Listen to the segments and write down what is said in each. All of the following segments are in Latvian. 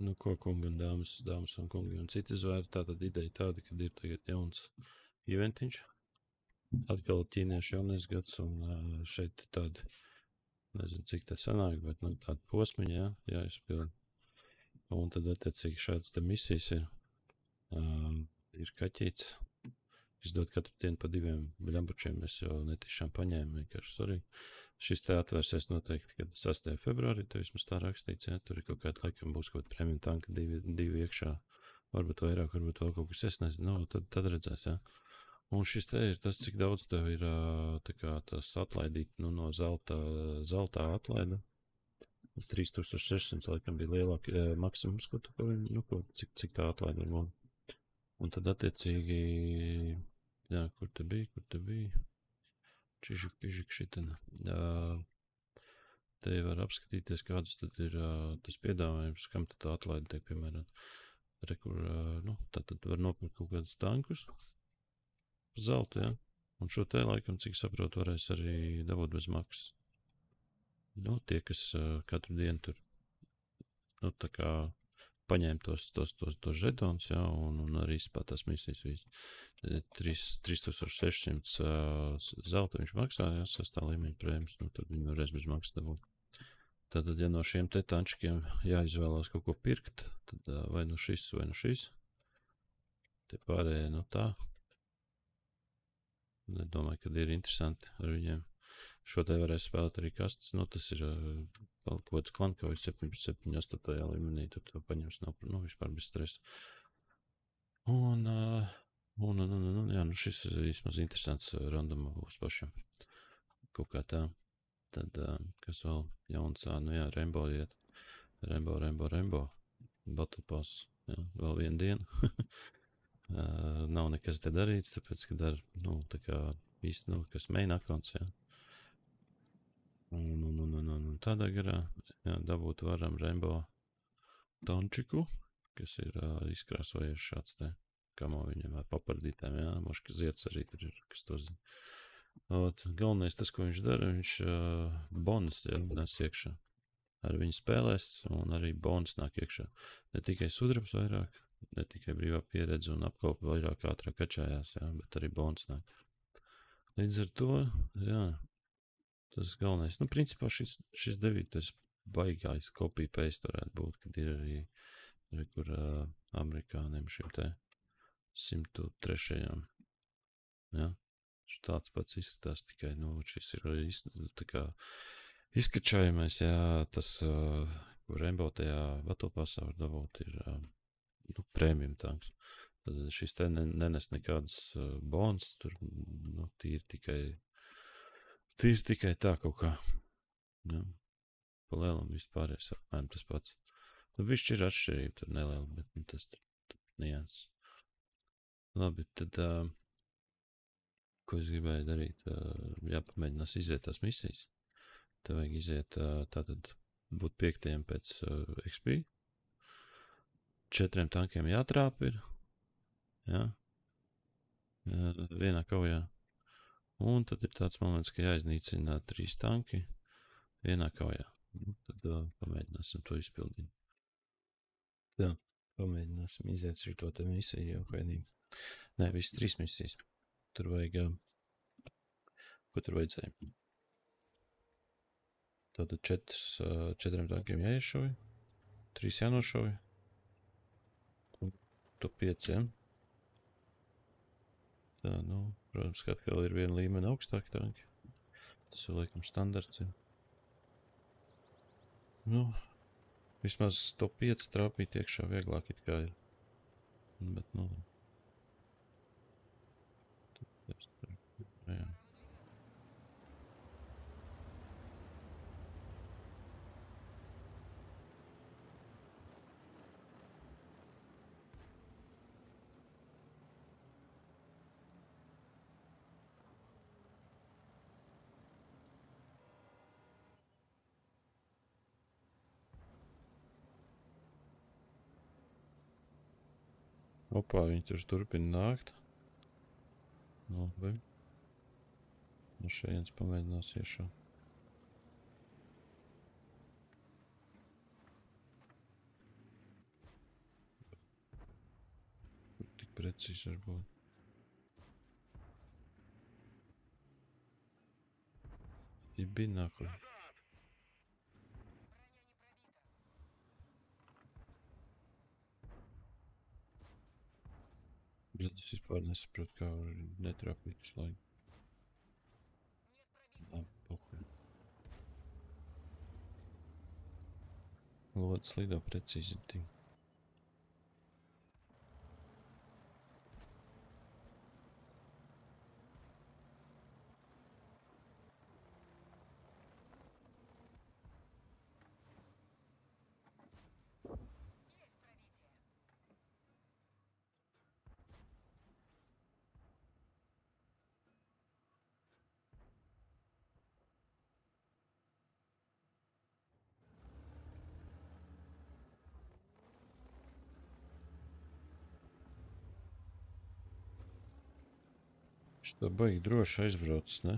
Nu, ko kungi un dāmas un kungi un citi zvēri, tātad ideja tāda, kad ir tagad jauns eventiņš. Atkal ķīniešu jaunais gads un šeit tādi, nezinu, cik te sanāk, bet nu, tāda posmiņa, jā, jāizpild. Un tad attiecīgi šādas te misijas ir kaķīts. Izdod katru dienu pa 2 bļambučiem, es jau netīšām paņēmu, vienkārši sorry. Šis te atvērsies noteikti, kad 6. februārī, te vismaz tā rakstīts, jā, tur ir kaut kāda laikam būs kaut premium tanka, 2 iekšā, varbūt vairāk, varbūt vēl kaut kas, es nezinu, nu, tad redzēs, jā. Un šis te ir tas, cik daudz tev ir tā kā tas atlaidīt, nu, no zeltā atlaida. 3600 laikam bija lielāk maksimums, ko tu, nu, cik tā atlaida var būt. Un tad attiecīgi, jā, kur te bija? Čižik šitana. Te var apskatīties, kādas tad ir tas piedāvājums, kam tad tā atlaida tiek, piemēram, kur, nu, tad var nopirkt kaut kādus tankus, zeltu, jā. Un šo te laikam, cik saprotu, varēs arī dabūt bez maksas. Nu, tie, kas katru dienu tur, nu, tā kā paņēma tos žetons, jā, un arī spēt tās misijas visu. 3600 zelta viņš maksā, jā, 6. līmeņa prēmijas, nu, tad viņi varēs bez maksas dabūt. Tātad, ja no šiem te tančikiem jāizvēlās kaut ko pirkt, tad vai nu šis, vai nu šis. Te pārējie, nu tā. Nedomāju, kad ir interesanti ar viņiem. Šo te varēs spēlēt arī kastes, nu, tas ir kaut kāds klankaujas 7, 8. līmenī, tad to paņems nav, nu, vispār bez stresa. Un, jā, nu, šis vismaz interesants randoma būs pašam. Kaut kā tā. Tad, kas vēl jauns, nu jā, Rainbow iet. Rainbow. Battle Pass, jā, vēl vienu dienu. Nav nekas te darīts, tāpēc, ka dar, nu, tā kā īsti, nu, kas main accounts, jā. Un tādā garā, jā, dabūt varam Rainbow Tončiku, kas ir izkrāsojies šāds te, kamo viņam ar papardītēm, jā, moška ziets arī tur ir, kas to zina. Galvenais tas, ko viņš dara, viņš bonus, jā, nes iekšā. Ar viņu spēlēs un arī bonus nāk iekšā. Ne tikai sudrabs vairāk, ne tikai brīvā pieredze un apkopa vairāk ātrāk kačājās, jā, bet arī bonus nāk. Līdz ar to, jā, tas galvenais. Nu, principā šis 9. baigais copy-paste varētu būt, kad ir arī, kur amerikāniem šim te 103. Jā, tāds pats izskatās, tikai, nu, šis ir tā kā izkačājumais, jā, tas, ko Rainbow tajā Battle Passā var dabūt, ir, nu, premium tanks. Tad šis te nenes nekādas bonus, tur, nu, tīri tikai tā kaut kā. Jā. Pa lielam vispārējais apmēram tas pats. Nu, bišķi ir atšķirība, tur neliela, bet nu, tas tur nians. Labi, tad, ko es gribēju darīt? Jāpamēģinās iziet tās misijas. Te vajag iziet, tātad būt 5. pēc XP. 4 tankiem jātrāp ir. Jā. Vienā kaujā. Un tad ir tāds moments, ka jāiznīcina 3 tanki vienā kaujā. Nu, tad pamēģināsim to izpildīt. Tā, pamēģināsim iziet šito te misiju jau kaidīgi. Nē, visas 3 misijas. Tur vajag, ko tur vajadzēja? Tātad 4 tankiem jāiešauj, 3 jānošauj, un tu 5, ja? Tā, nu, protams, ka atkal ir viena līmeni augstāki tanki. Tas jau laikam standarts ir. Nu, vismaz top 5 trāpīt iekšā vieglāk it kā ir. Bet, nu, jā. Opā, viņi tur turpina nākt. Labi. No šejienes pamēģinās iešā. precīzi varbūt. Tie binakli. Bet es vispār nesaprotu, kā var netrapīt uz laiku. Pohuļ. Lods lido precīzi tik. Šitā baigi droši aizbraucis, ne?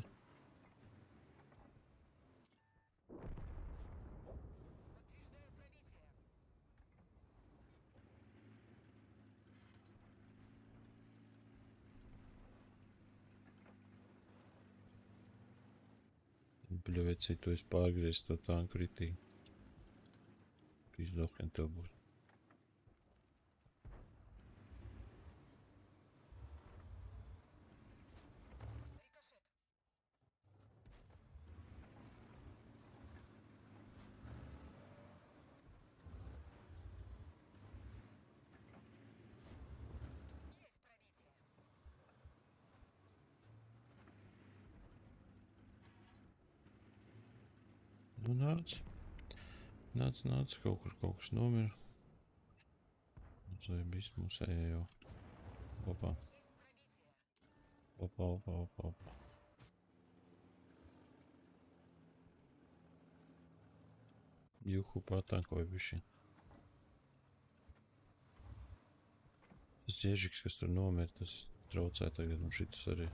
Bļa, vecī, tu esi pārgriezis to tanku ritīgi. Pīzdokiem tev būs. Nu, nāc. Nāc, kaut kas nomira. Zvaigždīs mums ejā jau. Opā. Juhu patankoja bišķi. Tas iežiks, kas tur nomir, tas traucē tagad, un šitas arī.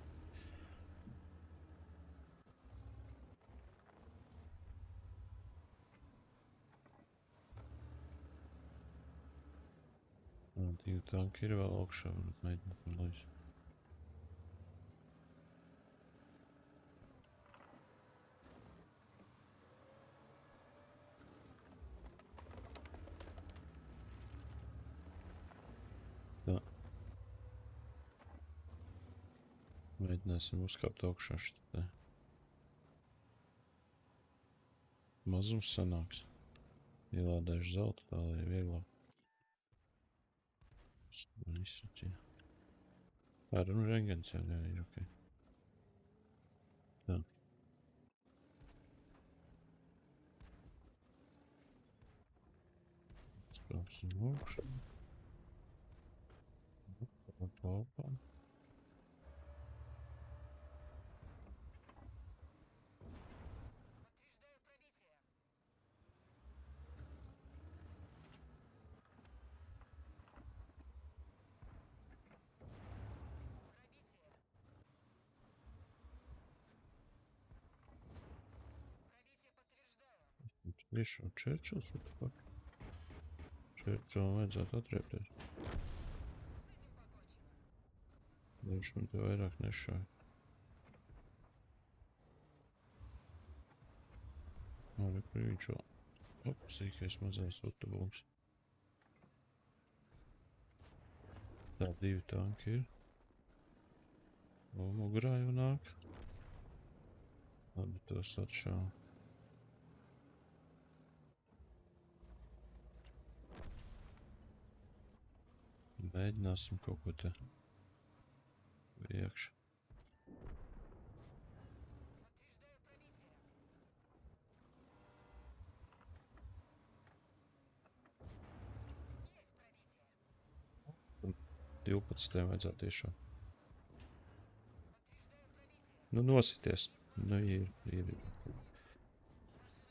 Divi tanki ir vēl augšā, varbūt mēģināt man laist. Tā. Mēģināsim uzkāpt augšā šitā. Mazums sanāks. Ielādēšu zeltu, tā lai vieglāk. Man izsūtīja. Ar un rengens jau, jā, ir ok. Tā. Sprāpsim augšā. Opā. Priekšā Čerčils, what the fuck? Čerčilam vajadzētu atriepties. Viņš man te vairāk nešāja. Arī viņš vēl. Sīkais mazais autobums. Tā, divi tanki ir. Mugurā jau nāk. Labi, tos atšāva. Mēģināsim kaut ko te iekšā. Un 12 vajadzētu tiešām. Nu, nosities. Nu, ir.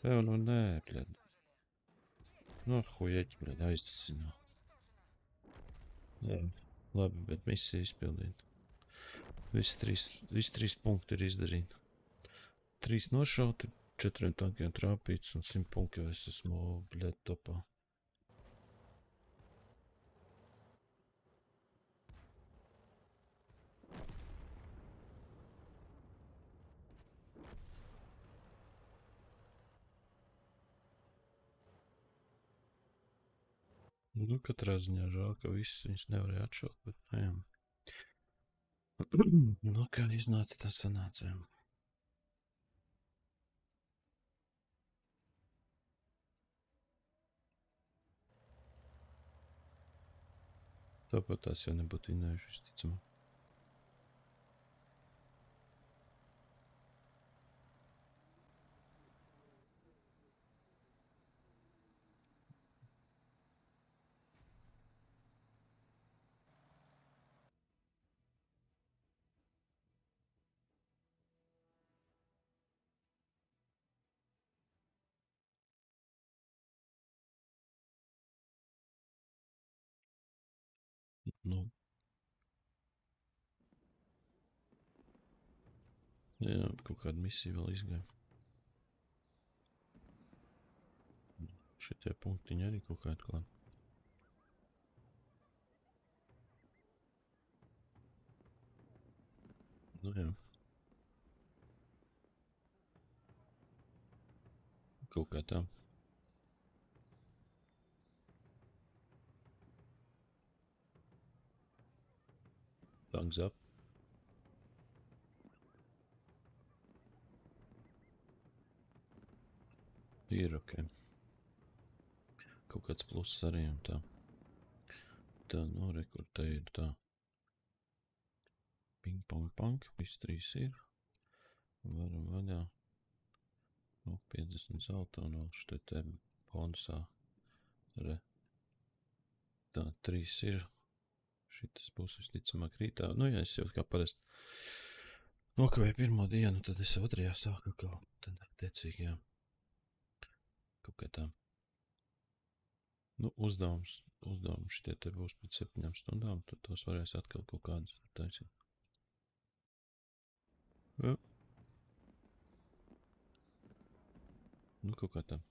Tev, nu, nē, bļed. Nu, hujeķi, bļed, aiztacinā. Jā, labi, bet misija izpildīta. Visi trīs punkti ir izdarīti. 3 nošauti, 4 tankiem trāpīts un 100 punkti jau es esmu, bļed, topā. Nu, katrā ziņā žēl, ka visus viņus nevarēja atšaut, bet, nu, jā. Nu, kā iznāca, tas sanāca. Tāpat tās jau nebūtu vinējuši, visticamāk. Nu, jā, kaut kāda misija vēl izgāja. Šitie punktiņi arī kaut kā atklāt. Nu, jā. Kaut kā tā. Thumbs up. Ir ok. Kaut kāds pluss arī un tā. Tā, nu, re, kur te ir tā. Ping, pong, pong. Viss 3 ir. Varam vaļā. Nu, 50 zelta un vēl šitai te bonusā. Re. Tā, 3 ir. Šitas būs visticamāk rītā. Nu, ja es jau kā parasti nokavēju pirmo dienu, tad es otrajā sāku kaut tad attiecīgi, jā. Kaut kā tā. Nu, uzdevums šitie te būs pēc 7 stundām, tad tos varēs atkal kaut kādas taisīt. Jā. Nu, kaut kā tā.